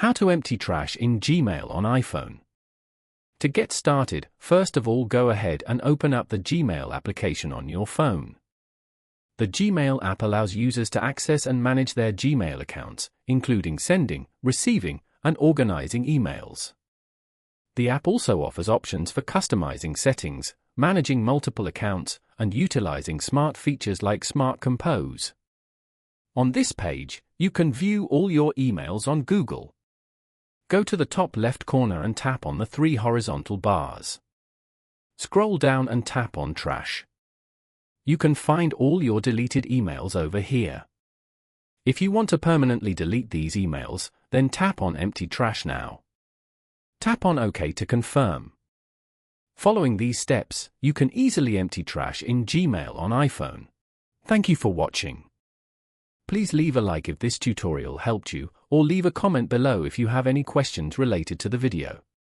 How to empty trash in Gmail on iPhone. To get started, first of all go ahead and open up the Gmail application on your phone. The Gmail app allows users to access and manage their Gmail accounts, including sending, receiving, and organizing emails. The app also offers options for customizing settings, managing multiple accounts, and utilizing smart features like Smart Compose. On this page, you can view all your emails on Google. Go to the top left corner and tap on the 3 horizontal bars. Scroll down and tap on Trash. You can find all your deleted emails over here. If you want to permanently delete these emails, then tap on Empty Trash now. Tap on OK to confirm. Following these steps, you can easily empty trash in Gmail on iPhone. Thank you for watching. Please leave a like if this tutorial helped you, or leave a comment below if you have any questions related to the video.